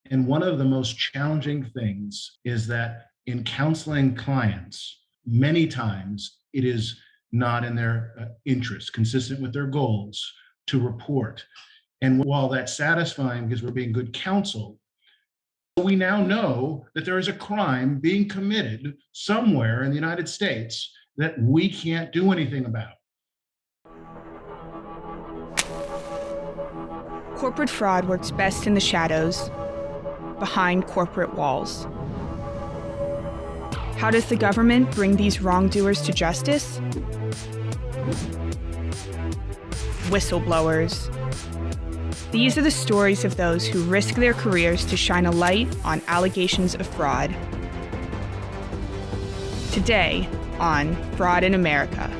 And one of the most challenging things is that in counseling clients, many times it is not in their interest, consistent with their goals, to report. And while that's satisfying because we're being good counsel, we now know that there is a crime being committed somewhere in the United States that we can't do anything about. Corporate fraud works best in the shadows, behind corporate walls. How does the government bring these wrongdoers to justice? Whistleblowers. These are the stories of those who risk their careers to shine a light on allegations of fraud. Today on Fraud in America.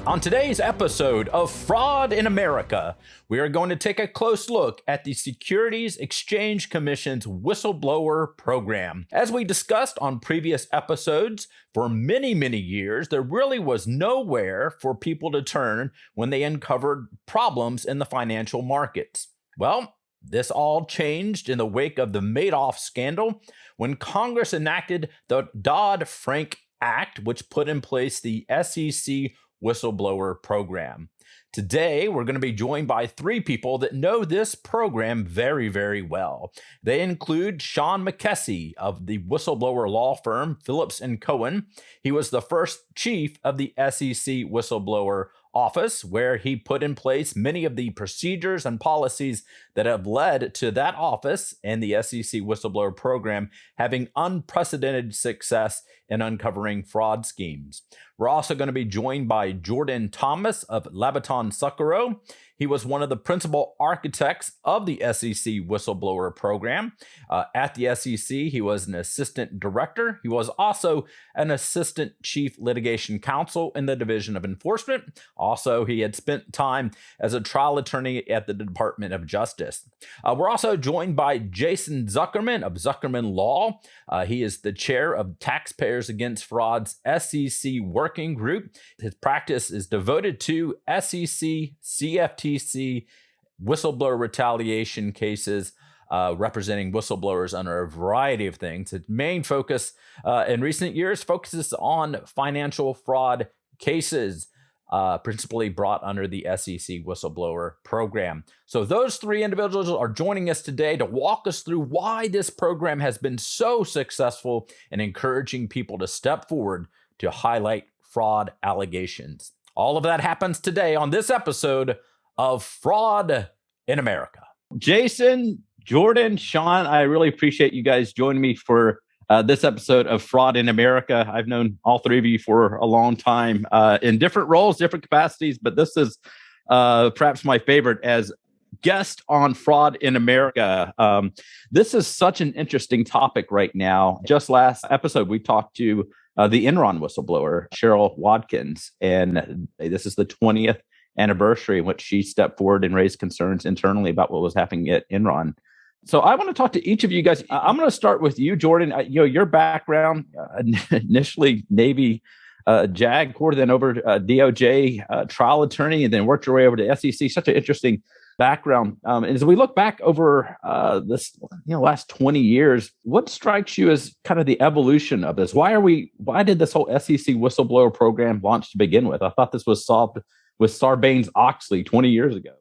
On today's episode of Fraud in America, we are going to take a close look at the Securities Exchange Commission's Whistleblower Program. As we discussed on previous episodes, for many, many years, there really was nowhere for people to turn when they uncovered problems in the financial markets. Well, this all changed in the wake of the Madoff scandal when Congress enacted the Dodd-Frank Act, which put in place the SEC Whistleblower Program. Today, we're going to be joined by three people that know this program very, very well. They include Sean McKessy of the whistleblower law firm Phillips & Cohen. He was the first chief of the SEC Whistleblower Office, where he put in place many of the procedures and policies that have led to that office and the SEC Whistleblower Program having unprecedented success in uncovering fraud schemes. We're also going to be joined by Jordan Thomas of Labaton Succaro. He was one of the principal architects of the SEC Whistleblower Program. At the SEC, he was an assistant director. He was also an assistant chief litigation counsel in the Division of Enforcement. Also, he had spent time as a trial attorney at the Department of Justice. We're also joined by Jason Zuckerman of Zuckerman Law. He is the chair of Taxpayers Against Fraud's SEC Working Group. His practice is devoted to SEC, CFTC, whistleblower retaliation cases, representing whistleblowers under a variety of things. Its main focus in recent years focuses on financial fraud cases, principally brought under the SEC Whistleblower Program. So those three individuals are joining us today to walk us through why this program has been so successful in encouraging people to step forward to highlight fraud allegations. All of that happens today on this episode of Fraud in America. Jason, Jordan, Sean, I really appreciate you guys joining me for this episode of Fraud in America. I've known all three of you for a long time in different roles, different capacities, but this is perhaps my favorite as guest on Fraud in America. This is such an interesting topic right now. Just last episode, we talked to the Enron whistleblower, Cheryl Watkins, and this is the 20th anniversary in which she stepped forward and raised concerns internally about what was happening at Enron. So I want to talk to each of you guys. I'm going to start with you, Jordan. Your background, initially Navy JAG Corps, then over DOJ trial attorney, and then worked your way over to SEC. Such an interesting background. And as we look back over this last 20 years, what strikes you as kind of the evolution of this? Why did this whole SEC whistleblower program launch to begin with? I thought this was solved with Sarbanes-Oxley 20 years ago.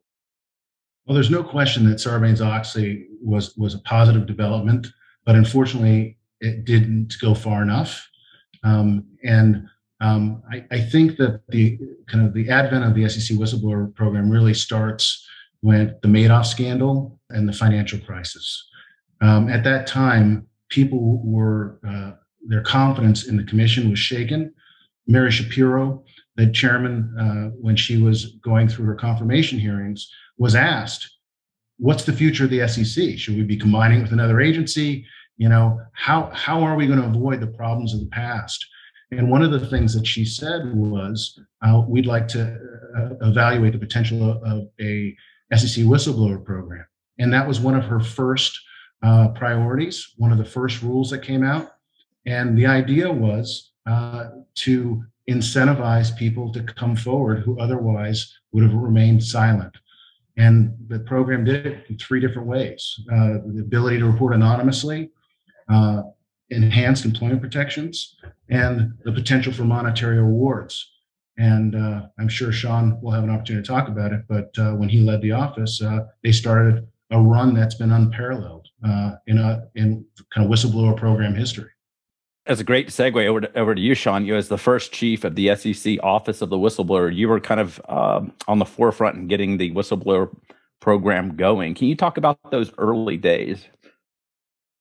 Well, there's no question that Sarbanes-Oxley was a positive development, but unfortunately, it didn't go far enough. I think that the advent of the SEC whistleblower program really starts with the Madoff scandal and the financial crisis. At that time, people were their confidence in the commission was shaken. Mary Shapiro, the chairman, when she was going through her confirmation hearings, was asked, what's the future of the SEC? Should we be combining with another agency? How are we going to avoid the problems of the past? And one of the things that she said was, we'd like to evaluate the potential of a SEC whistleblower program. And that was one of her first priorities, one of the first rules that came out. And the idea was to incentivize people to come forward who otherwise would have remained silent. And the program did it in three different ways. The ability to report anonymously, enhanced employment protections, and the potential for monetary rewards. And I'm sure Sean will have an opportunity to talk about it, but when he led the office, they started a run that's been unparalleled in kind of whistleblower program history. As a great segue over to you, Sean, you as the first chief of the SEC Office of the Whistleblower, you were kind of on the forefront in getting the whistleblower program going. Can you talk about those early days?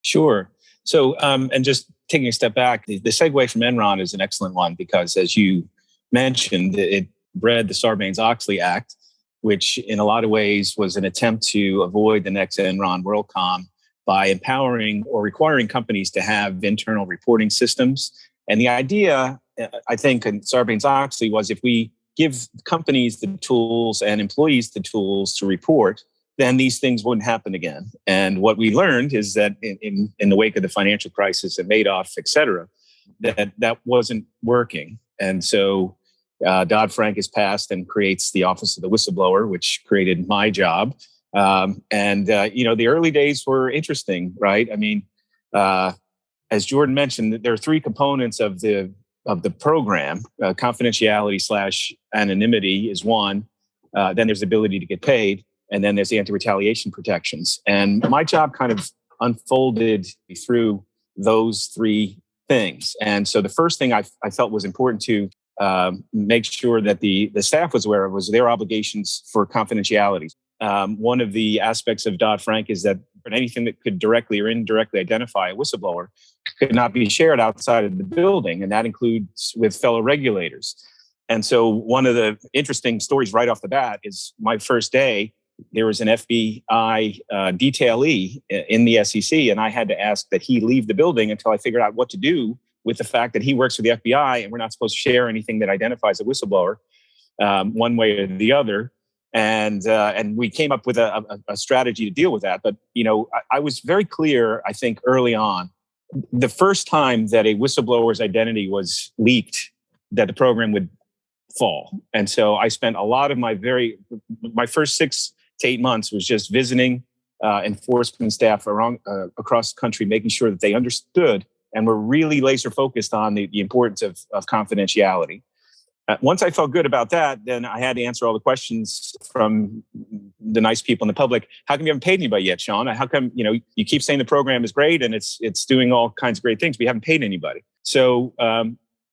Sure. So, and just taking a step back, the segue from Enron is an excellent one because, as you mentioned, it bred the Sarbanes-Oxley Act, which in a lot of ways was an attempt to avoid the next Enron WorldCom by empowering or requiring companies to have internal reporting systems. And the idea, I think, in Sarbanes-Oxley was if we give companies the tools and employees the tools to report, then these things wouldn't happen again. And what we learned is that in the wake of the financial crisis and Madoff, et cetera, that wasn't working. And so Dodd-Frank is passed and creates the Office of the Whistleblower, which created my job. The early days were interesting, right? I mean, as Jordan mentioned, there are three components of the program. Confidentiality / anonymity is one. Then there's the ability to get paid. And then there's the anti-retaliation protections. And my job kind of unfolded through those three things. And so the first thing I felt was important to make sure that the staff was aware of was their obligations for confidentiality. One of the aspects of Dodd-Frank is that anything that could directly or indirectly identify a whistleblower could not be shared outside of the building, and that includes with fellow regulators. And so one of the interesting stories right off the bat is my first day, there was an FBI detailee in the SEC, and I had to ask that he leave the building until I figured out what to do with the fact that he works for the FBI and we're not supposed to share anything that identifies a whistleblower one way or the other. And we came up with a strategy to deal with that. But, I was very clear, I think, early on, the first time that a whistleblower's identity was leaked, that the program would fall. And so I spent a lot of my first 6 to 8 months was just visiting enforcement staff across the country, making sure that they understood and were really laser focused on the importance of confidentiality. Once I felt good about that, then I had to answer all the questions from the nice people in the public. How come you haven't paid anybody yet, Sean? How come, you keep saying the program is great and it's doing all kinds of great things, but we haven't paid anybody. So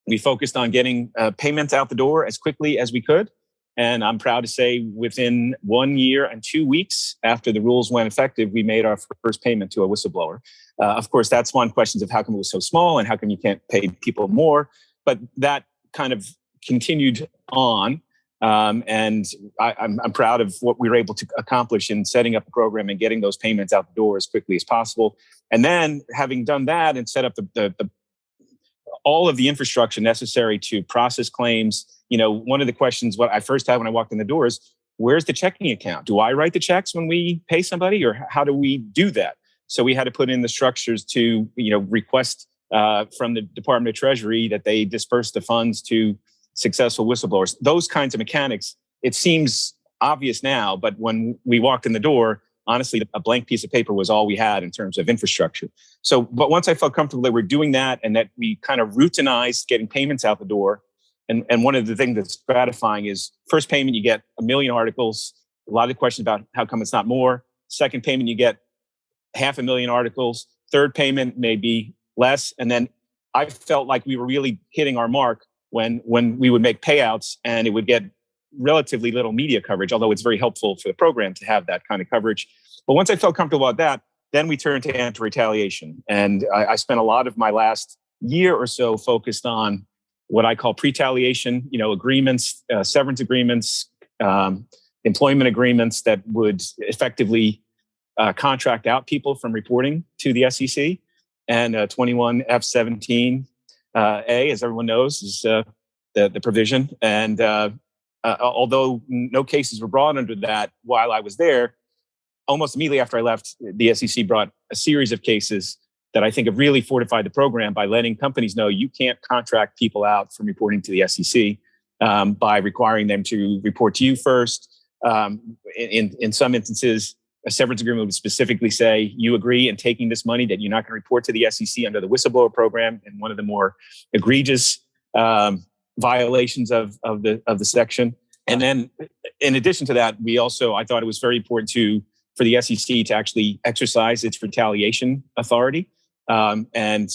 we focused on getting payments out the door as quickly as we could. And I'm proud to say within 1 year and 2 weeks after the rules went effective, we made our first payment to a whistleblower. Of course, that's one question of how come it was so small and how come you can't pay people more. But that kind of continued on. And I'm proud of what we were able to accomplish in setting up a program and getting those payments out the door as quickly as possible. And then having done that and set up all of the infrastructure necessary to process claims, one of the questions what I first had when I walked in the door is, where's the checking account? Do I write the checks when we pay somebody, or how do we do that? So we had to put in the structures to, request from the Department of Treasury that they disperse the funds to successful whistleblowers. Those kinds of mechanics, it seems obvious now, but when we walked in the door, honestly, a blank piece of paper was all we had in terms of infrastructure. So, but once I felt comfortable that we're doing that and that we kind of routinized getting payments out the door, and one of the things that's gratifying is first payment, you get 1 million articles, a lot of questions about how come it's not more. Second payment, you get 500,000 articles. Third payment may be less. And then I felt like we were really hitting our mark when we would make payouts and it would get relatively little media coverage, although it's very helpful for the program to have that kind of coverage. But once I felt comfortable about that, then we turned to anti-retaliation. And I spent a lot of my last year or so focused on what I call pre-retaliation, agreements, severance agreements, employment agreements that would effectively contract out people from reporting to the SEC. And 21 F-17 A, as everyone knows, is the provision. And although no cases were brought under that while I was there, almost immediately after I left, the SEC brought a series of cases that I think have really fortified the program by letting companies know you can't contract people out from reporting to the SEC by requiring them to report to you first, In some instances, a severance agreement would specifically say you agree in taking this money that you're not going to report to the SEC under the whistleblower program, and one of the more egregious violations of the section. And then, in addition to that, I thought it was very important for the SEC to actually exercise its retaliation authority, and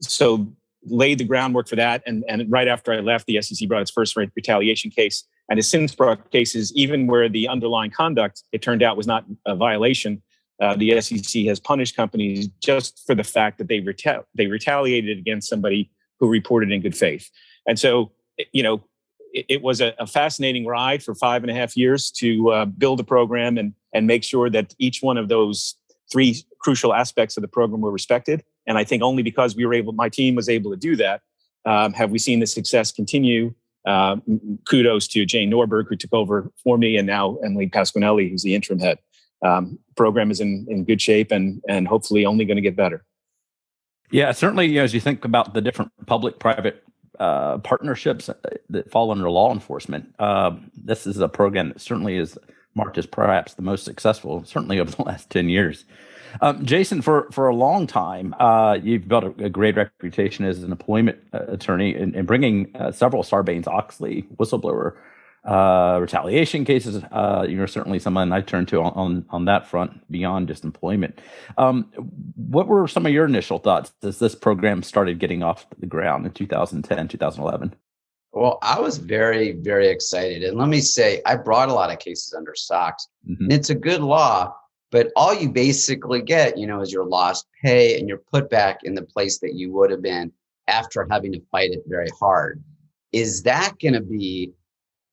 so laid the groundwork for that. And right after I left, the SEC brought its first retaliation case, and has since brought cases even where the underlying conduct, it turned out, was not a violation. The SEC has punished companies just for the fact that they retaliated against somebody who reported in good faith. And so, it was a fascinating ride for 5.5 years to build a program and make sure that each one of those three crucial aspects of the program were respected. And I think only because my team was able to do that, have we seen the success continue. Kudos to Jane Norberg, who took over for me, and now Emily Pasquinelli, who's the interim head. Program is in good shape and hopefully only going to get better. Yeah, certainly, as you think about the different public-private partnerships that fall under law enforcement, this is a program that certainly is marked as perhaps the most successful, certainly over the last 10 years. Jason, for a long time, you've built a great reputation as an employment attorney in bringing several Sarbanes-Oxley whistleblower retaliation cases. You're certainly someone I turn to on that front beyond just employment. What were some of your initial thoughts as this program started getting off the ground in 2010, 2011? Well, I was very, very excited. And let me say, I brought a lot of cases under SOX. Mm-hmm. And it's a good law, but all you basically get, is your lost pay, and you're put back in the place that you would have been after having to fight it very hard. Is that going to be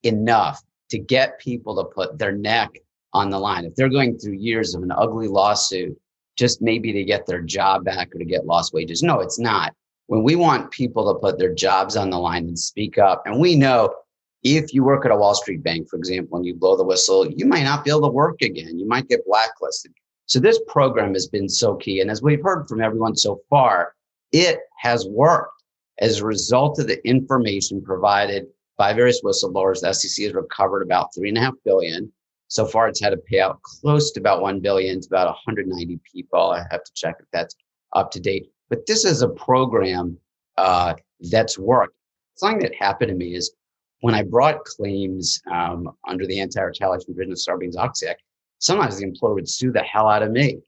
enough to get people to put their neck on the line? If they're going through years of an ugly lawsuit, just maybe to get their job back or to get lost wages? No, it's not. When we want people to put their jobs on the line and speak up, and we know if you work at a Wall Street bank, for example, and you blow the whistle, you might not be able to work again. You might get blacklisted. So this program has been so key. And as we've heard from everyone so far, it has worked. As a result of the information provided by various whistleblowers, the SEC has recovered about $3.5 billion. So far, it's had a payout close to about $1 billion to about 190 people. I have to check if that's up to date. But this is a program that's worked. Something that happened to me is when I brought claims under the anti-retaliation provision of Sarbanes-Oxley Act, sometimes the employer would sue the hell out of me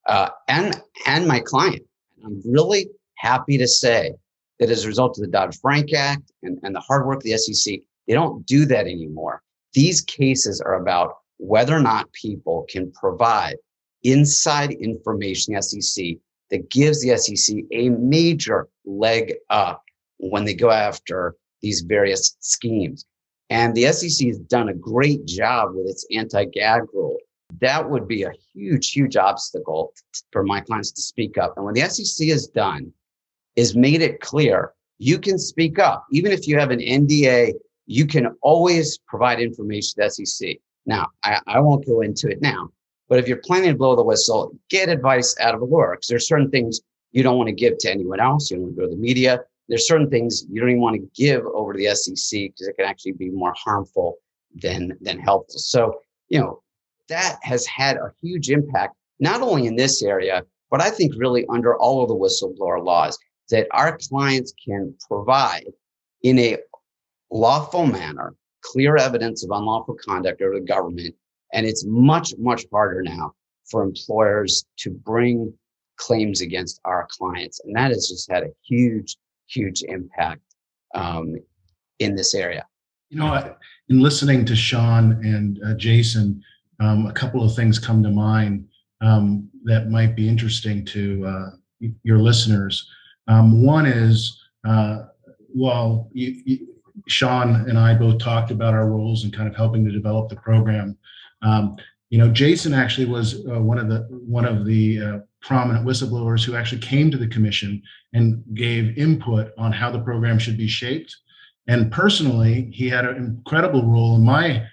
and my client. I'm really happy to say that as a result of the Dodd-Frank Act and the hard work of the SEC, they don't do that anymore. These cases are about whether or not people can provide inside information, the SEC, that gives the SEC a major leg up when they go after these various schemes. And the SEC has done a great job with its anti-gag rule. That would be a huge, huge obstacle for my clients to speak up. And what the SEC has done is made it clear you can speak up. Even if you have an NDA, you can always provide information to the SEC. Now, I won't go into it now, but if you're planning to blow the whistle, get advice out of a lawyer, because there's certain things you don't want to give to anyone else. You don't want to go to the media. There's certain things you don't even want to give over to the SEC because it can actually be more harmful than helpful. So, that has had a huge impact, not only in this area, but I think really under all of the whistleblower laws, that our clients can provide in a lawful manner clear evidence of unlawful conduct over the government. And it's much, much harder now for employers to bring claims against our clients. And that has just had a huge, huge impact in this area. In listening to Sean and Jason, a couple of things come to mind that might be interesting to your listeners. One is, while Sean and I both talked about our roles and kind of helping to develop the program, Jason actually was one of the prominent whistleblowers who actually came to the commission and gave input on how the program should be shaped. And personally, he had an incredible role in my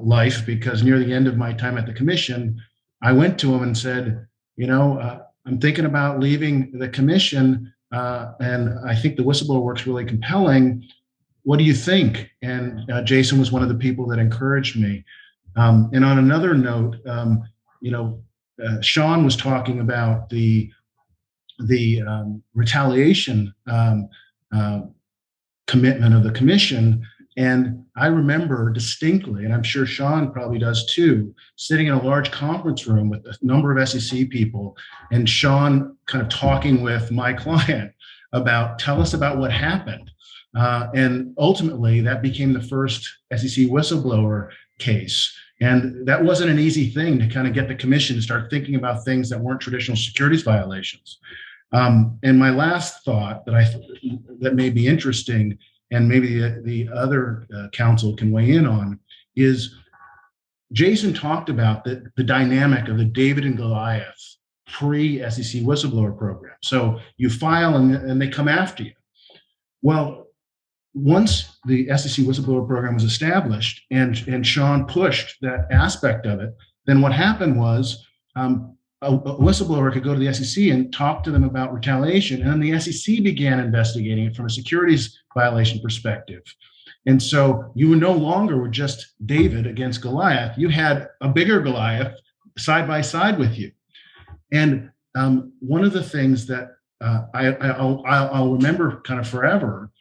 life, because near the end of my time at the commission, I went to him and said, I'm thinking about leaving the commission, and I think the whistleblower work's really compelling. What do you think? And Jason was one of the people that encouraged me. And on another note, Sean was talking about the retaliation commitment of the commission. And I remember distinctly, and I'm sure Sean probably does too, sitting in a large conference room with a number of SEC people, and Sean kind of talking with my client about, tell us about what happened. And ultimately, that became the first SEC whistleblower case. And that wasn't an easy thing to kind of get the commission to start thinking about things that weren't traditional securities violations. And my last thought that may be interesting, and maybe the other counsel can weigh in on, is Jason talked about the dynamic of the David and Goliath pre-SEC whistleblower program. So you file and they come after you. Well, once the SEC whistleblower program was established and Sean pushed that aspect of it, then what happened was a whistleblower could go to the SEC and talk to them about retaliation, and then the SEC began investigating it from a securities violation perspective. And so you no longer were just David against Goliath. You had a bigger Goliath side by side with you. And one of the things that I'll remember kind of forever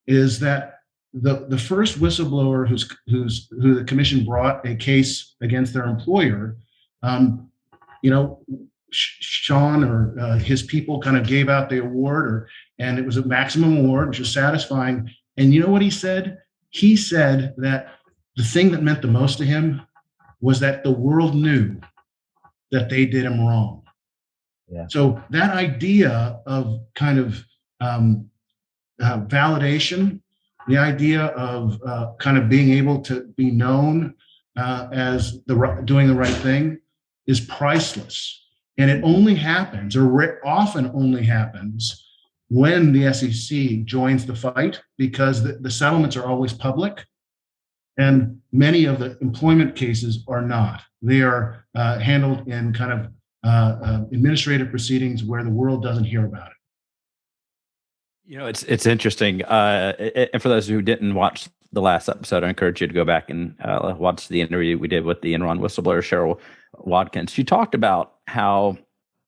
is that the first whistleblower who the commission brought a case against their employer, Sean or his people kind of gave out the award, and it was a maximum award, which was satisfying. And you know what he said? He said that the thing that meant the most to him was that the world knew that they did him wrong. Yeah. So that idea of kind of validation, the idea of kind of being able to be known as doing the right thing, is priceless. And it only happens, or often only happens, when the SEC joins the fight, because the settlements are always public, and many of the employment cases are not. They are handled in kind of administrative proceedings where the world doesn't hear about it. It's interesting. And for those who didn't watch the last episode, I encourage you to go back and watch the interview we did with the Enron whistleblower, Cheryl Watkins. She talked about how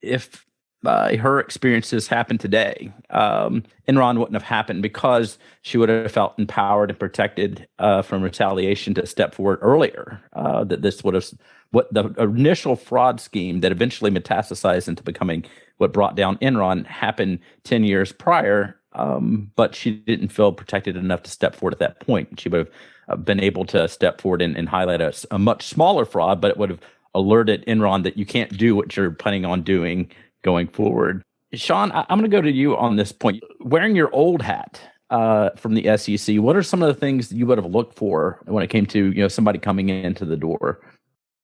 if her experiences happened today, Enron wouldn't have happened, because she would have felt empowered and protected from retaliation to step forward earlier. That this would have, what the initial fraud scheme that eventually metastasized into becoming what brought down Enron happened 10 years prior. But she didn't feel protected enough to step forward at that point. She would have been able to step forward and highlight a much smaller fraud, but it would have alerted Enron that you can't do what you're planning on doing going forward. Sean, I'm going to go to you on this point. Wearing your old hat from the SEC, what are some of the things that you would have looked for when it came to somebody coming into the door?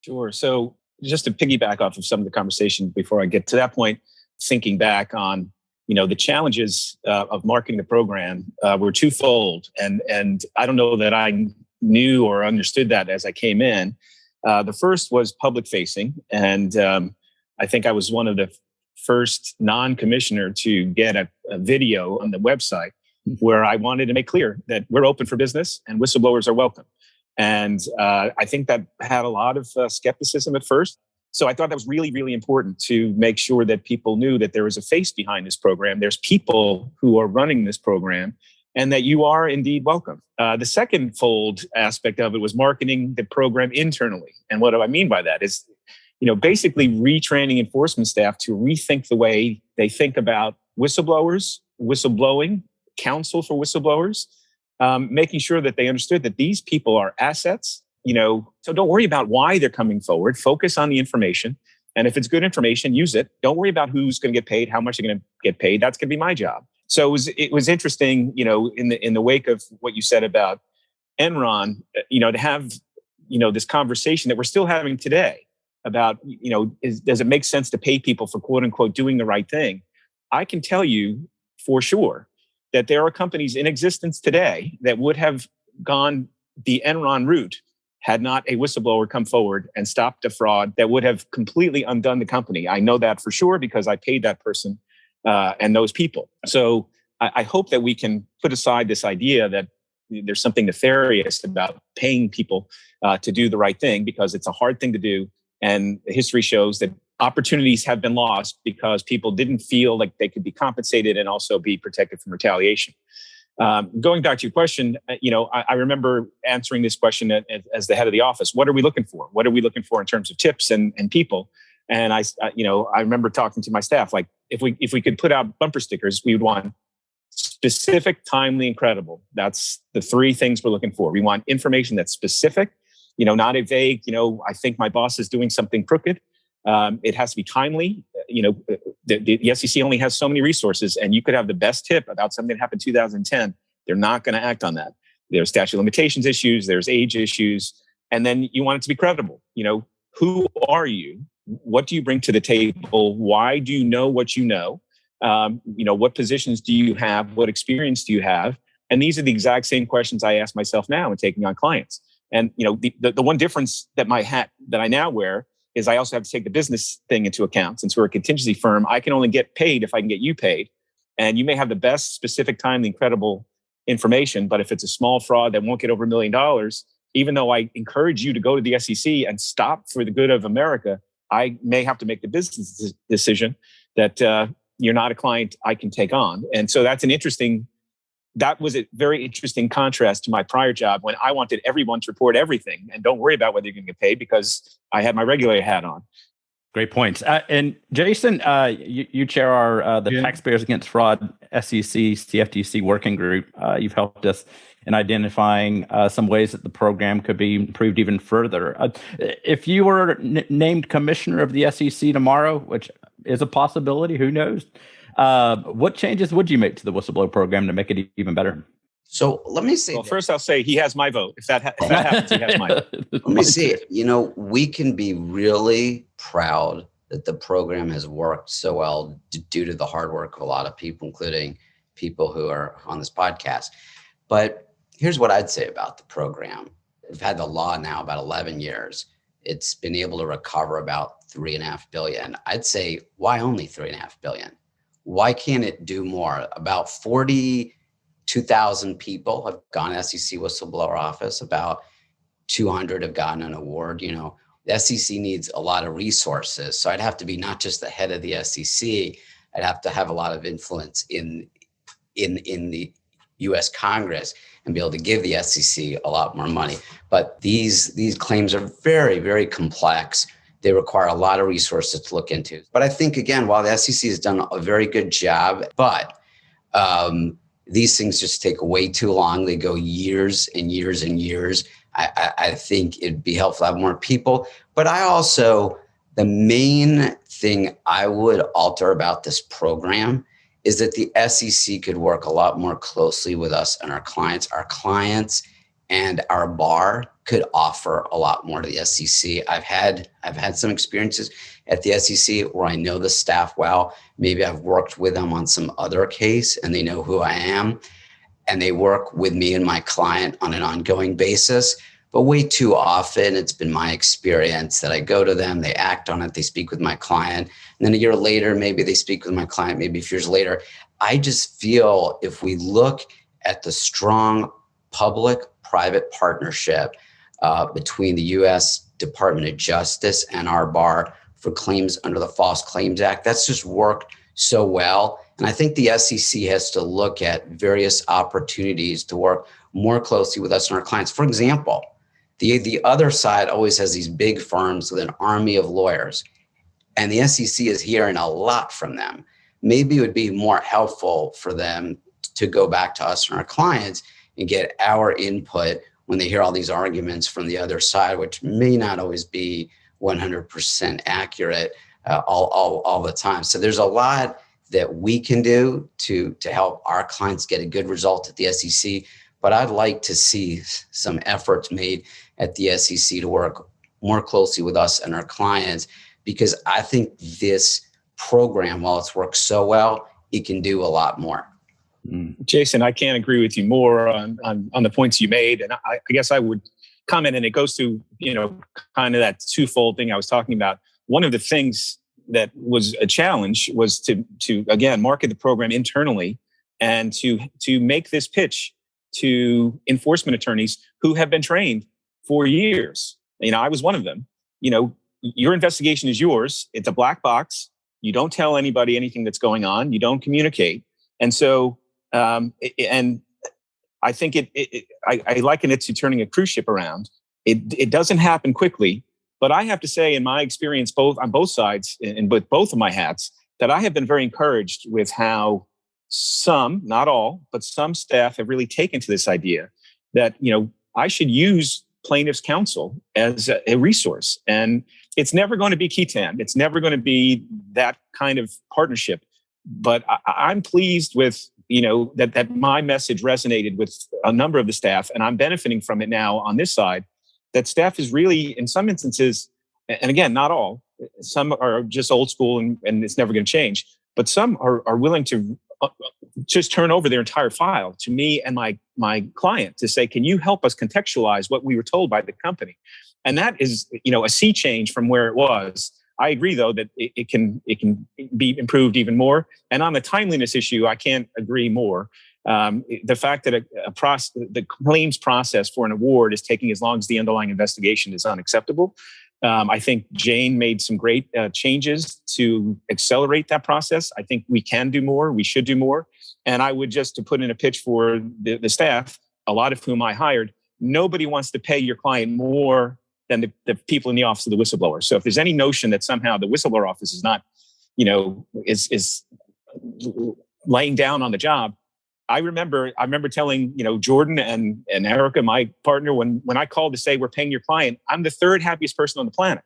Sure. So just to piggyback off of some of the conversation before I get to that point, thinking back on the challenges of marketing the program were twofold, and I don't know that I knew or understood that as I came in. The first was public facing, and I think I was one of the first non-commissioner to get a video on the website where I wanted to make clear that we're open for business and whistleblowers are welcome. And I think that had a lot of skepticism at first. So I thought that was really, really important to make sure that people knew that there was a face behind this program. There's people who are running this program, and that you are indeed welcome. The second fold aspect of it was marketing the program internally. And what do I mean by that is, basically retraining enforcement staff to rethink the way they think about whistleblowers, whistleblowing, counsel for whistleblowers, making sure that they understood that these people are assets. So don't worry about why they're coming forward. Focus on the information. And if it's good information, use it. Don't worry about who's going to get paid, how much they're going to get paid. That's going to be my job. So it was interesting, in the wake of what you said about Enron, to have, this conversation that we're still having today about, does it make sense to pay people for quote unquote doing the right thing? I can tell you for sure that there are companies in existence today that would have gone the Enron route had not a whistleblower come forward and stopped a fraud that would have completely undone the company. I know that for sure because I paid that person and those people. So I hope that we can put aside this idea that there's something nefarious about paying people to do the right thing, because it's a hard thing to do. And history shows that opportunities have been lost because people didn't feel like they could be compensated and also be protected from retaliation. Going back to your question, I remember answering this question as the head of the office. What are we looking for? What are we looking for in terms of tips and people? And I remember talking to my staff, like, if we could put out bumper stickers, we would want specific, timely, and credible. That's the three things we're looking for. We want information that's specific, not a vague, I think my boss is doing something crooked. It has to be timely. The SEC only has so many resources, and you could have the best tip about something that happened in 2010. They're not going to act on that. There's statute of limitations issues. There's age issues. And then you want it to be credible. Who are you? What do you bring to the table? Why do you know what you know? What positions do you have? What experience do you have? And these are the exact same questions I ask myself now when taking on clients. And the one difference that I now wear is I also have to take the business thing into account. Since we're a contingency firm, I can only get paid if I can get you paid. And you may have the best specific, timely, incredible information, but if it's a small fraud that won't get over $1 million, even though I encourage you to go to the SEC and stop for the good of America, I may have to make the business decision that you're not a client I can take on. And so that was a very interesting contrast to my prior job, when I wanted everyone to report everything and don't worry about whether you're going to get paid, because I had my regulator hat on. Great points. And Jason, you chair the Taxpayers Against Fraud SEC CFTC working group. You've helped us in identifying some ways that the program could be improved even further. If you were named commissioner of the SEC tomorrow, which is a possibility, who knows? What changes would you make to the whistleblower program to make it even better? So let me say. Well, first I'll say he has my vote. If that happens, he has mine. Let me see. We can be really proud that the program has worked so well due to the hard work of a lot of people, including people who are on this podcast. But here's what I'd say about the program. We've had the law now about 11 years. It's been able to recover about $3.5 billion. I'd say, why only $3.5 billion? Why can't it do more? About 42,000 people have gone to SEC Whistleblower Office. About 200 have gotten an award. The SEC needs a lot of resources. So I'd have to be not just the head of the SEC. I'd have to have a lot of influence in the U.S. Congress and be able to give the SEC a lot more money. But these claims are very, very complex. They require a lot of resources to look into. But I think, again, while the SEC has done a very good job, but these things just take way too long. They go years and years and years. I think it'd be helpful to have more people. But the main thing I would alter about this program is that the SEC could work a lot more closely with us and our clients. Our clients and our bar could offer a lot more to the SEC. I've had some experiences at the SEC where I know the staff well. Maybe I've worked with them on some other case and they know who I am and they work with me and my client on an ongoing basis. But way too often, it's been my experience that I go to them, they act on it, they speak with my client. And then a year later, maybe they speak with my client, maybe a few years later. I just feel if we look at the strong public-private partnership between the U.S. Department of Justice and our bar for claims under the False Claims Act, that's just worked so well. And I think the SEC has to look at various opportunities to work more closely with us and our clients. For example, the other side always has these big firms with an army of lawyers, and the SEC is hearing a lot from them. Maybe it would be more helpful for them to go back to us and our clients and get our input when they hear all these arguments from the other side, which may not always be 100% accurate all the time. So there's a lot that we can do to help our clients get a good result at the SEC. But I'd like to see some efforts made at the SEC to work more closely with us and our clients, because I think this program, while it's worked so well, it can do a lot more. Jason, I can't agree with you more on the points you made. And I guess I would comment, and it goes to, kind of that twofold thing I was talking about. One of the things that was a challenge was to again, market the program internally and to make this pitch to enforcement attorneys who have been trained for years. I was one of them. Your investigation is yours. It's a black box. You don't tell anybody anything that's going on. You don't communicate. And so, and I think I liken it to turning a cruise ship around. It doesn't happen quickly, but I have to say, in my experience, on both sides, and with both of my hats, that I have been very encouraged with how some, not all, but some staff have really taken to this idea that, I should use plaintiff's counsel as a resource. And it's never going to be Ketan. It's never going to be that kind of partnership. But I'm pleased with, that my message resonated with a number of the staff, and I'm benefiting from it now on this side, that staff is really, in some instances, and again, not all, some are just old school and it's never going to change, but some are willing to just turn over their entire file to me and my client to say, can you help us contextualize what we were told by the company? And that is, a sea change from where it was. I agree, though, that it can be improved even more. And on the timeliness issue, I can't agree more. The fact that the claims process for an award is taking as long as the underlying investigation is unacceptable. I think Jane made some great changes to accelerate that process. I think we can do more. We should do more. And I would just to put in a pitch for the staff, a lot of whom I hired, nobody wants to pay your client more than the people in the office of the whistleblower. So if there's any notion that somehow the whistleblower office is not, is laying down on the job, I remember telling, Jordan and Erica, my partner, when I called to say we're paying your client, I'm the third happiest person on the planet.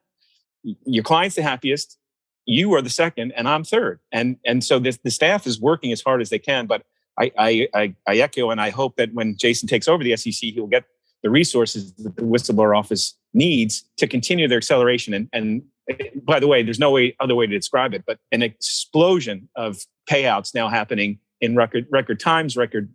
Your client's the happiest, you are the second, and I'm third. And so the staff is working as hard as they can. But I echo, and I hope that when Jason takes over the SEC, he'll get the resources that the whistleblower office needs to continue their acceleration. And by the way, there's no other way to describe it, but an explosion of payouts now happening in record times, record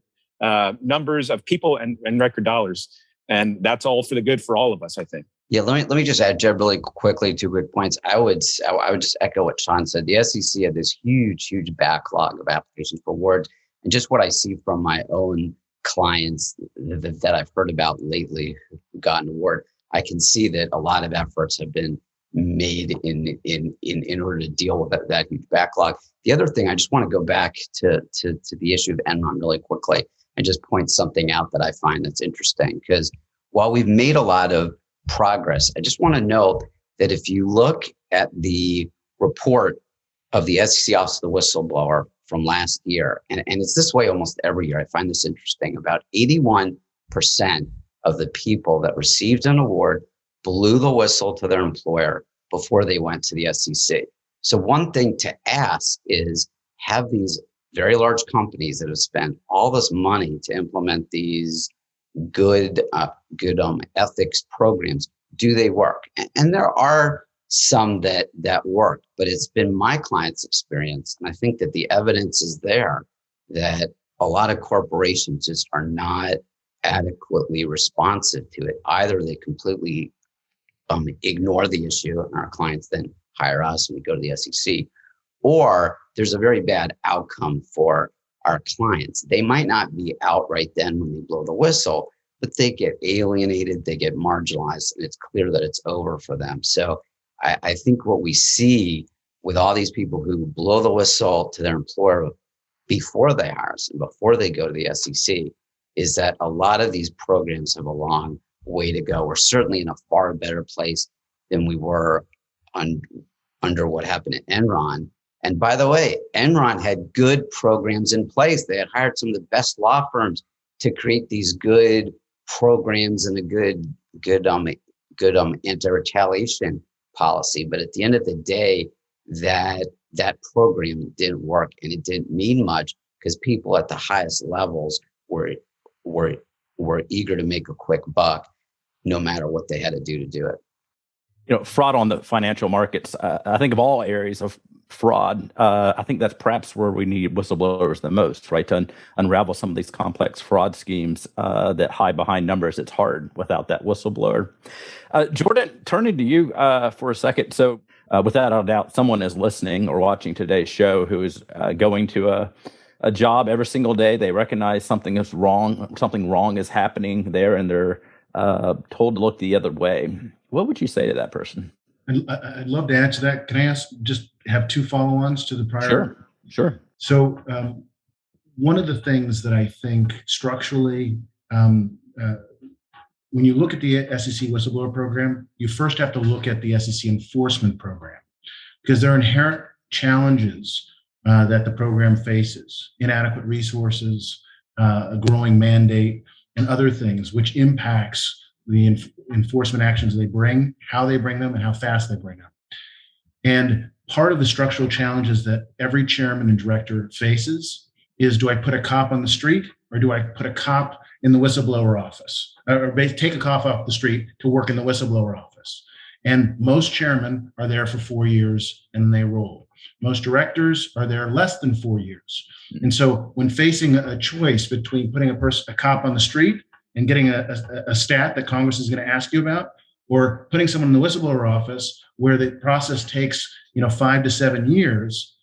numbers of people, and record dollars. And that's all for the good for all of us, I think. Yeah, let me just add, Jeb, really quickly, 2 quick points. I would just echo what Sean said. The SEC had this huge backlog of applications for awards. And just what I see from my own clients that I've heard about lately who got an award, I can see that a lot of efforts have been made in order to deal with that huge backlog. The other thing, I just want to go back to the issue of Enron really quickly and just point something out that I find that's interesting, because while we've made a lot of progress, I just want to note that if you look at the report of the SEC Office of the Whistleblower from last year, and it's this way almost every year, I find this interesting, about 81% of the people that received an award blew the whistle to their employer before they went to the SEC. So one thing to ask is, have these very large companies that have spent all this money to implement these good ethics programs, do they work? And there are some that work, but it's been my client's experience, and I think that the evidence is there, that a lot of corporations just are not adequately responsive to it. Either they completely ignore the issue, and our clients then hire us and we go to the SEC, or there's a very bad outcome for our clients. They might not be out right then when they blow the whistle, but they get alienated, they get marginalized, and it's clear that it's over for them. So I think what we see with all these people who blow the whistle to their employer before they hire us and before they go to the SEC is that a lot of these programs have a long way to go. We're certainly in a far better place than we were under what happened at Enron. And by the way, Enron had good programs in place. They had hired some of the best law firms to create these good programs and a good anti-retaliation policy. But at the end of the day, that program didn't work, and it didn't mean much because people at the highest levels were eager to make a quick buck, no matter what they had to do it. Fraud on the financial markets. I think of all areas of fraud, I think that's perhaps where we need whistleblowers the most, right? To unravel some of these complex fraud schemes that hide behind numbers. It's hard without that whistleblower. Jordan, turning to you for a second. So without a doubt, someone is listening or watching today's show who is going to a job every single day. They recognize something wrong is happening there, and they're told to look the other way. What would you say to that person? I'd love to answer that. Can I just have two follow-ons to the prior? Sure. So one of the things that I think structurally, when you look at the SEC Whistleblower Program, you first have to look at the SEC Enforcement Program, because there are inherent challenges that the program faces: inadequate resources, a growing mandate, and other things, which impacts the enforcement actions they bring, how they bring them, and how fast they bring them. And part of the structural challenges that every chairman and director faces is, do I put a cop on the street, or do I put a cop in the whistleblower office, or take a cop off the street to work in the whistleblower office? And most chairmen are there for 4 years and they roll. Most directors are there less than 4 years. And so when facing a choice between putting a cop on the street and getting a stat that Congress is going to ask you about, or putting someone in the whistleblower office where the process takes 5 to 7 years,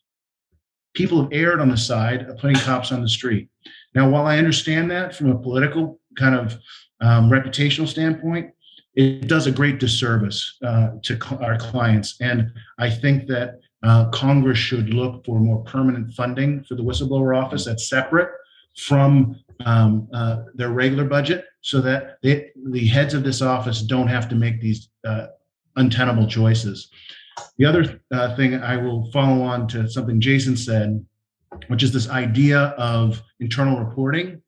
people have erred on the side of putting cops on the street. Now, while I understand that from a political kind of reputational standpoint, it does a great disservice to our clients. And I think that Congress should look for more permanent funding for the whistleblower office that's separate from their regular budget, so that the heads of this office don't have to make these untenable choices. The other thing, I will follow on to something Jason said, which is this idea of internal reporting.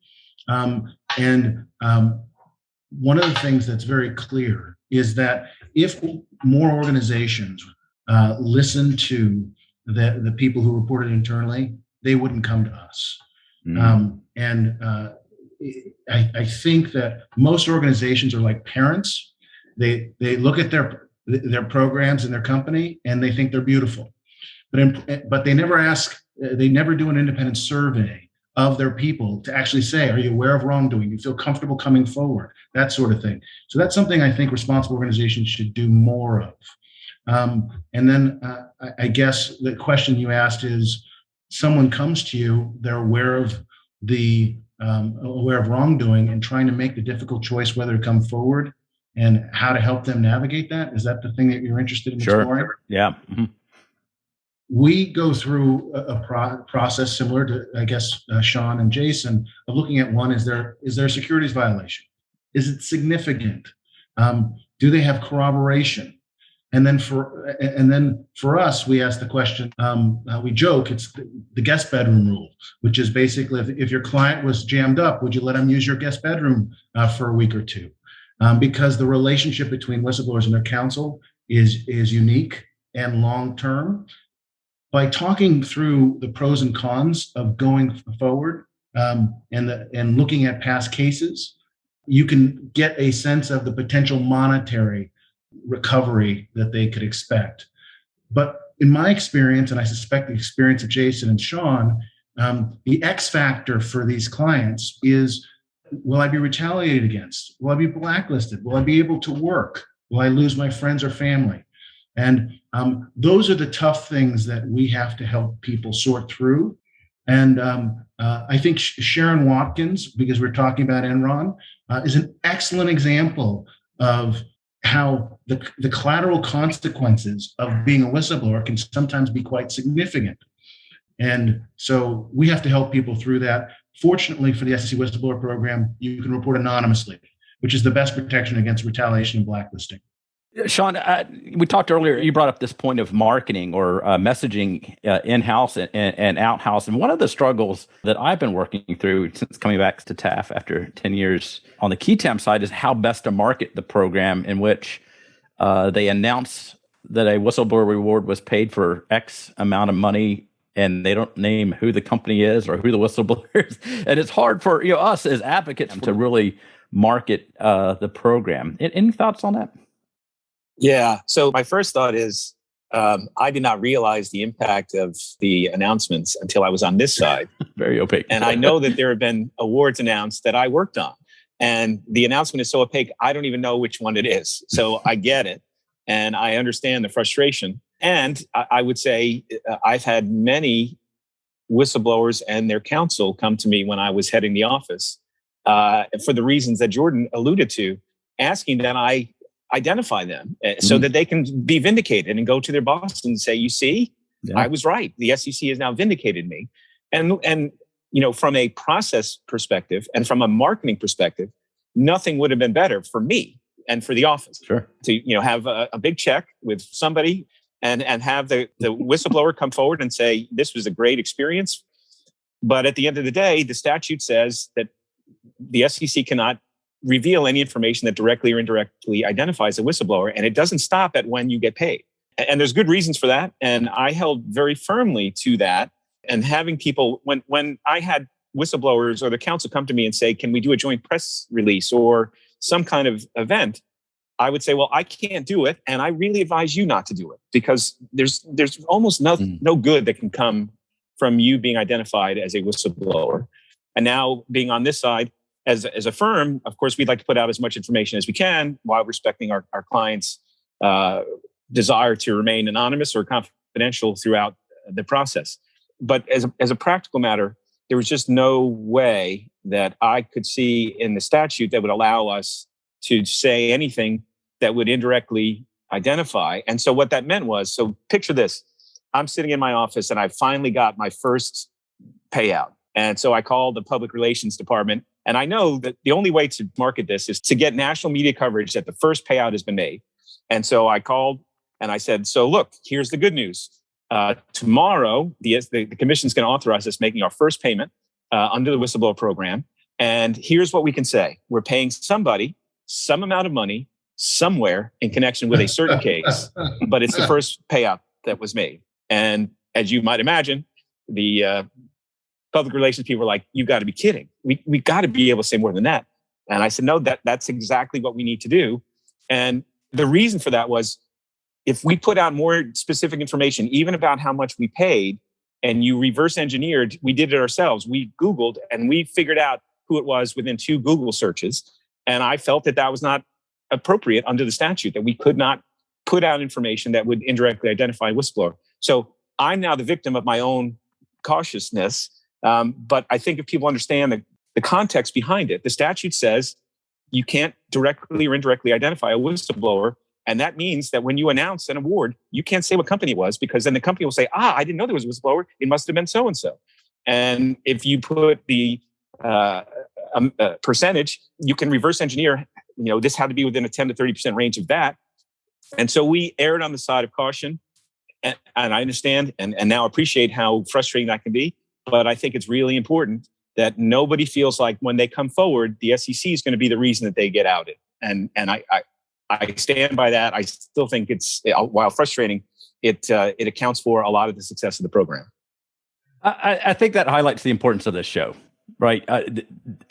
One of the things that's very clear is that if more organizations listen to the people who reported internally, they wouldn't come to us. I think that most organizations are like parents. They look at their programs in their company and they think they're beautiful, but they never ask. They never do an independent survey of their people to actually say, are you aware of wrongdoing? You feel comfortable coming forward? That sort of thing. So that's something I think responsible organizations should do more of. And then I guess the question you asked is, someone comes to you, they're aware of wrongdoing and trying to make the difficult choice whether to come forward and how to help them navigate that. Is that the thing that you're interested in exploring? Yeah. Mm-hmm. We go through a process similar to, I guess, Sean and Jason, of looking at one: is there a securities violation? Is it significant? Do they have corroboration? And then for us, we ask the question. We joke it's the guest bedroom rule, which is basically if your client was jammed up, would you let them use your guest bedroom for a week or two? Because the relationship between whistleblowers and their counsel is unique and long term. By talking through the pros and cons of going forward and looking at past cases, you can get a sense of the potential monetary recovery that they could expect. But in my experience, and I suspect the experience of Jason and Sean, the X factor for these clients is, will I be retaliated against? Will I be blacklisted? Will I be able to work? Will I lose my friends or family? And those are the tough things that we have to help people sort through. And I think Sharon Watkins, because we're talking about Enron, is an excellent example of how the collateral consequences of being a whistleblower can sometimes be quite significant. And so we have to help people through that. Fortunately for the SEC Whistleblower Program, you can report anonymously, which is the best protection against retaliation and blacklisting. Sean, we talked earlier, you brought up this point of marketing or messaging in-house and out-house. And one of the struggles that I've been working through since coming back to TAF after 10 years on the key TAM side is how best to market the program, in which they announce that a whistleblower reward was paid for X amount of money, and they don't name who the company is or who the whistleblower is. And it's hard for us as advocates to really market the program. Any thoughts on that? Yeah. So my first thought is I did not realize the impact of the announcements until I was on this side. Very opaque. And I know that there have been awards announced that I worked on. And the announcement is so opaque, I don't even know which one it is. So I get it. And I understand the frustration. And I would say I've had many whistleblowers and their counsel come to me when I was heading the office for the reasons that Jordan alluded to, asking that I identify them so that they can be vindicated and go to their boss and say, you see, I was right. The SEC has now vindicated me. And from a process perspective and from a marketing perspective, nothing would have been better for me and for the office to have a big check with somebody and have the whistleblower come forward and say, this was a great experience. But at the end of the day, the statute says that the SEC cannot reveal any information that directly or indirectly identifies a whistleblower. And it doesn't stop at when you get paid. And there's good reasons for that. And I held very firmly to that. And having people, when I had whistleblowers or the counsel come to me and say, can we do a joint press release or some kind of event? I would say, well, I can't do it. And I really advise you not to do it because there's almost no good that can come from you being identified as a whistleblower. And now being on this side, as a firm, of course, we'd like to put out as much information as we can while respecting our clients' desire to remain anonymous or confidential throughout the process. But as a practical matter, there was just no way that I could see in the statute that would allow us to say anything that would indirectly identify. And so what that meant was, so picture this, I'm sitting in my office and I finally got my first payout. And so I called the public relations department. And I know that the only way to market this is to get national media coverage that the first payout has been made. And so I called and I said, so look, here's the good news. Tomorrow, the commission's going to authorize us making our first payment under the whistleblower program. And here's what we can say. We're paying somebody some amount of money somewhere in connection with a certain case, but it's the first payout that was made. And as you might imagine, the public relations people were like, you've got to be kidding. We got to be able to say more than that. And I said, no, that's exactly what we need to do. And the reason for that was, if we put out more specific information, even about how much we paid, and you reverse engineered, we did it ourselves. We Googled and we figured out who it was within 2 Google searches. And I felt that was not appropriate under the statute, that we could not put out information that would indirectly identify a whistleblower. So I'm now the victim of my own cautiousness. But I think if people understand the context behind it, the statute says you can't directly or indirectly identify a whistleblower. And that means that when you announce an award, you can't say what company it was, because then the company will say, I didn't know there was a whistleblower. It must have been so-and-so. And if you put the percentage, you can reverse engineer, this had to be within a 10 to 30% range of that. And so we erred on the side of caution. And I understand and now appreciate how frustrating that can be. But I think it's really important that nobody feels like when they come forward, the SEC is going to be the reason that they get outed. And I stand by that. I still think it's, while frustrating, it accounts for a lot of the success of the program. I think that highlights the importance of this show, right?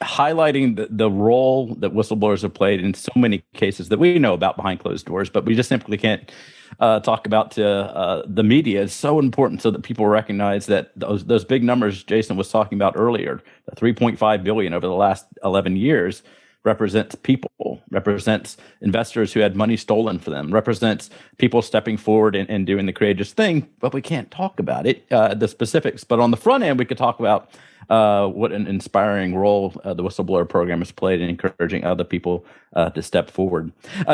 Highlighting the role that whistleblowers have played in so many cases that we know about behind closed doors, but we just simply can't talk about to the media is so important, so that people recognize that those big numbers Jason was talking about earlier, the 3.5 billion over the last 11 years, represents people, represents investors who had money stolen from them, represents people stepping forward and doing the courageous thing, but we can't talk about it, the specifics. But on the front end, we could talk about what an inspiring role the whistleblower program has played in encouraging other people to step forward.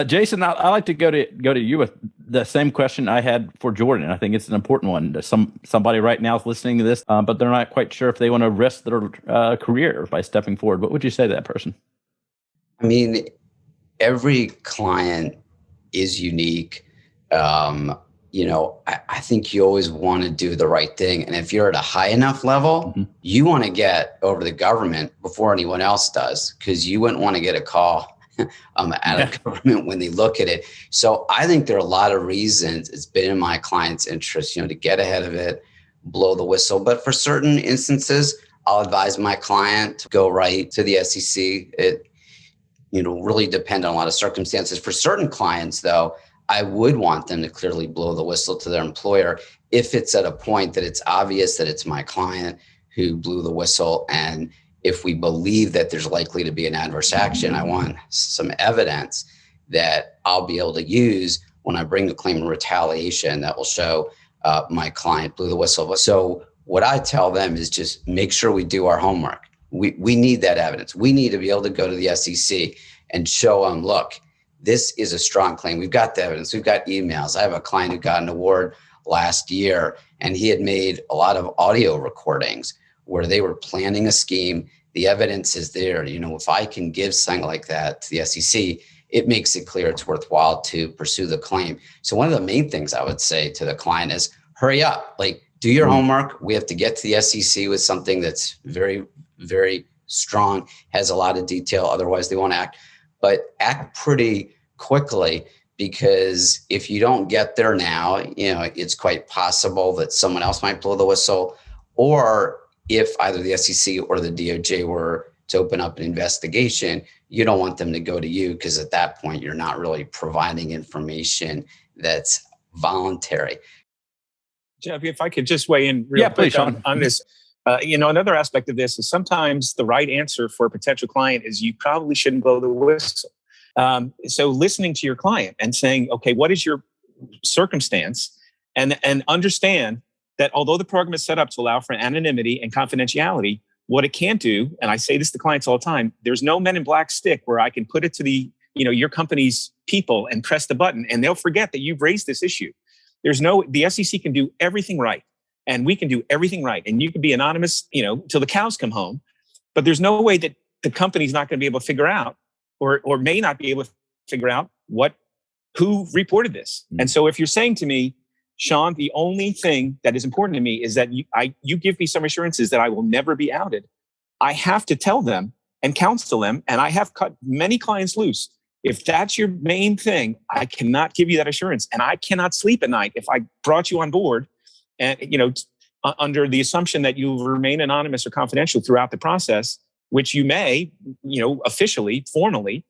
Jason, I like to go to you with the same question I had for Jordan. I think it's an important one. Somebody right now is listening to this, but they're not quite sure if they want to risk their career by stepping forward. What would you say to that person? I mean, every client is unique. I think you always want to do the right thing. And if you're at a high enough level, you want to get over the government before anyone else does, because you wouldn't want to get a call out of government when they look at it. So I think there are a lot of reasons it's been in my client's interest, to get ahead of it, blow the whistle. But for certain instances, I'll advise my client to go right to the SEC. It really depend on a lot of circumstances. For certain clients, though, I would want them to clearly blow the whistle to their employer if it's at a point that it's obvious that it's my client who blew the whistle. And if we believe that there's likely to be an adverse action, I want some evidence that I'll be able to use when I bring the claim of retaliation that will show my client blew the whistle. So what I tell them is just make sure we do our homework. We need that evidence. We need to be able to go to the SEC and show them, look, this is a strong claim. We've got the evidence. We've got emails. I have a client who got an award last year, and he had made a lot of audio recordings where they were planning a scheme. The evidence is there. If I can give something like that to the SEC, it makes it clear it's worthwhile to pursue the claim. So one of the main things I would say to the client is hurry up, do your homework. We have to get to the SEC with something that's very, very strong, has a lot of detail. Otherwise they won't act, but act pretty quickly, because if you don't get there now, it's quite possible that someone else might blow the whistle, or if either the SEC or the DOJ were to open up an investigation, you don't want them to go to you, because at that point, you're not really providing information that's voluntary. Jeff, if I could just weigh in real quick on this. Another aspect of this is sometimes the right answer for a potential client is you probably shouldn't blow the whistle. So listening to your client and saying, okay, what is your circumstance? And understand that although the program is set up to allow for anonymity and confidentiality, what it can't do, and I say this to clients all the time, there's no men in black stick where I can put it to your company's people and press the button and they'll forget that you've raised this issue. The SEC can do everything right, and we can do everything right. And you can be anonymous, till the cows come home, but there's no way that the company's not going to be able to figure out or may not be able to figure out who reported this. Mm-hmm. And so if you're saying to me, Sean, the only thing that is important to me is that you give me some assurances that I will never be outed, I have to tell them and counsel them. And I have cut many clients loose. If that's your main thing, I cannot give you that assurance. And I cannot sleep at night if I brought you on board and, under the assumption that you remain anonymous or confidential throughout the process, which you may, officially, formally.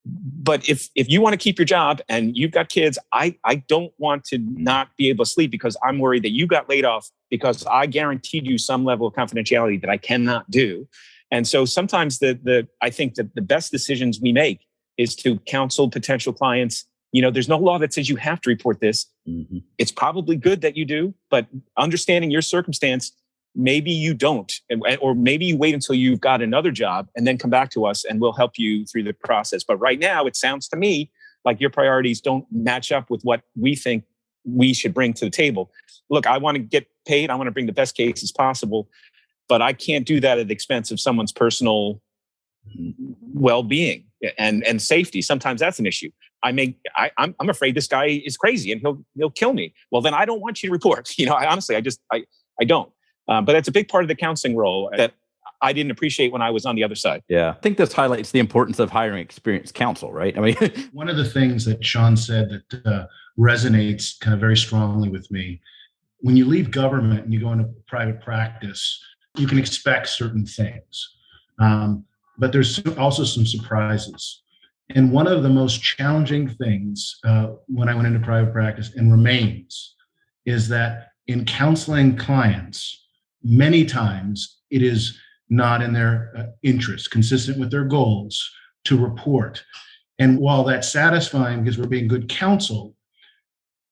But if you want to keep your job and you've got kids, I don't want to not be able to sleep because I'm worried that you got laid off because I guaranteed you some level of confidentiality that I cannot do. And so sometimes I think that the best decisions we make is to counsel potential clients. There's no law that says you have to report this. Mm-hmm. It's probably good that you do, but understanding your circumstance, maybe you don't, or maybe you wait until you've got another job and then come back to us and we'll help you through the process. But right now, it sounds to me like your priorities don't match up with what we think we should bring to the table. Look, I want to get paid. I want to bring the best cases possible, but I can't do that at the expense of someone's personal well-being and safety. Sometimes that's an issue. I'm afraid this guy is crazy and he'll kill me. Well, then I don't want you to report. I don't. But that's a big part of the counseling role that I didn't appreciate when I was on the other side. Yeah. I think this highlights the importance of hiring experienced counsel, right? I mean, one of the things that Sean said that resonates kind of very strongly with me, when you leave government and you go into private practice, you can expect certain things. But there's also some surprises. And one of the most challenging things when I went into private practice and remains is that in counseling clients, many times it is not in their interest, consistent with their goals, to report. And while that's satisfying because we're being good counsel,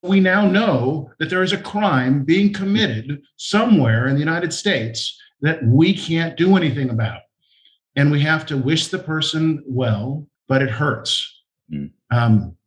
we now know that there is a crime being committed somewhere in the United States that we can't do anything about. And we have to wish the person well, but it hurts.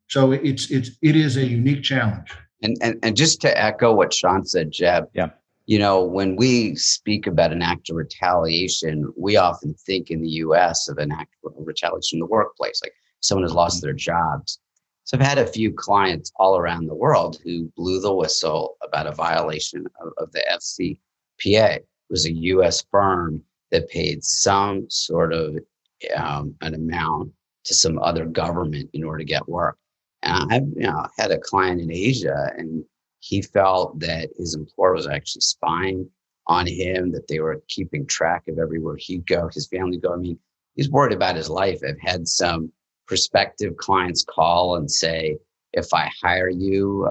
So it is a unique challenge. And just to echo what Sean said, Jeb, yeah. When we speak about an act of retaliation, we often think in the U.S. of an act of retaliation in the workplace, like someone has lost their jobs. So I've had a few clients all around the world who blew the whistle about a violation of the FCPA. It was a U.S. firm that paid some sort of an amount to some other government in order to get work. And I've had a client in Asia, and he felt that his employer was actually spying on him, that they were keeping track of everywhere he'd go, his family go. I mean, he's worried about his life. I've had some prospective clients call and say, if I hire you,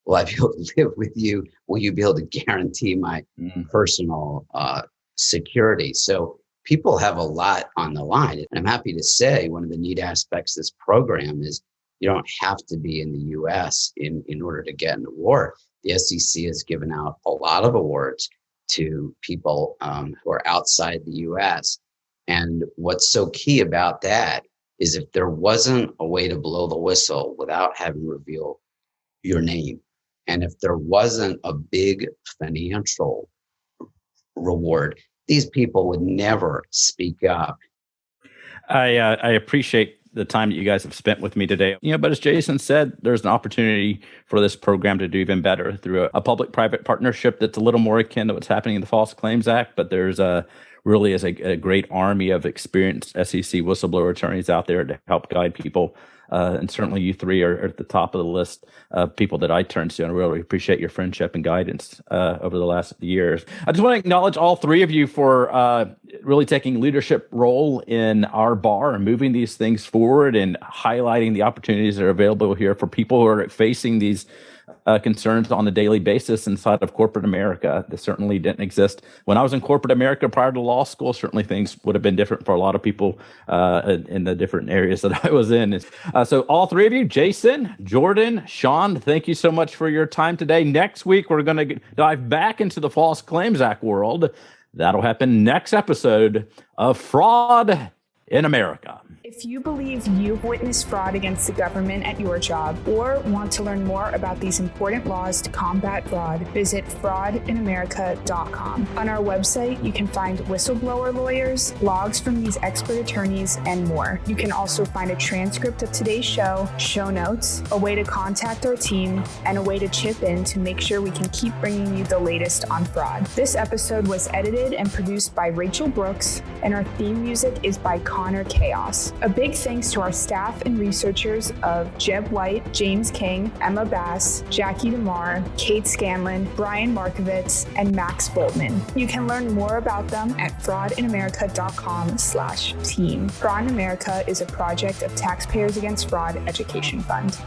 will I be able to live with you? Will you be able to guarantee my personal security? So people have a lot on the line. And I'm happy to say one of the neat aspects of this program is you don't have to be in the U.S. in order to get an award. The SEC has given out a lot of awards to people who are outside the US. And what's so key about that is if there wasn't a way to blow the whistle without having revealed your name, and if there wasn't a big financial reward, these people would never speak up. I appreciate the time that you guys have spent with me today. But as Jason said, there's an opportunity for this program to do even better through a public-private partnership that's a little more akin to what's happening in the False Claims Act. But there's really is a great army of experienced SEC whistleblower attorneys out there to help guide people. And certainly you three are at the top of the list of people that I turn to, and I really appreciate your friendship and guidance over the last years. I just want to acknowledge all three of you for really taking leadership role in our bar and moving these things forward and highlighting the opportunities that are available here for people who are facing these concerns on a daily basis inside of corporate America. That certainly didn't exist when I was in corporate America prior to law school. Certainly things would have been different for a lot of people in the different areas that I was in. So all three of you, Jason, Jordan, Sean, thank you so much for your time today. Next week, we're going to dive back into the False Claims Act world. That'll happen next episode of Fraud in America. If you believe you've witnessed fraud against the government at your job or want to learn more about these important laws to combat fraud, visit fraudinamerica.com. On our website, you can find whistleblower lawyers, logs from these expert attorneys, and more. You can also find a transcript of today's show notes, a way to contact our team, and a way to chip in to make sure we can keep bringing you the latest on fraud. This episode was edited and produced by Rachel Brooks, and our theme music is by Connor Chaos. A big thanks to our staff and researchers of Jeb White, James King, Emma Bass, Jackie DeMar, Kate Scanlon, Brian Markovitz, and Max Boltman. You can learn more about them at fraudinamerica.com/team. Fraud in America is a project of Taxpayers Against Fraud Education Fund.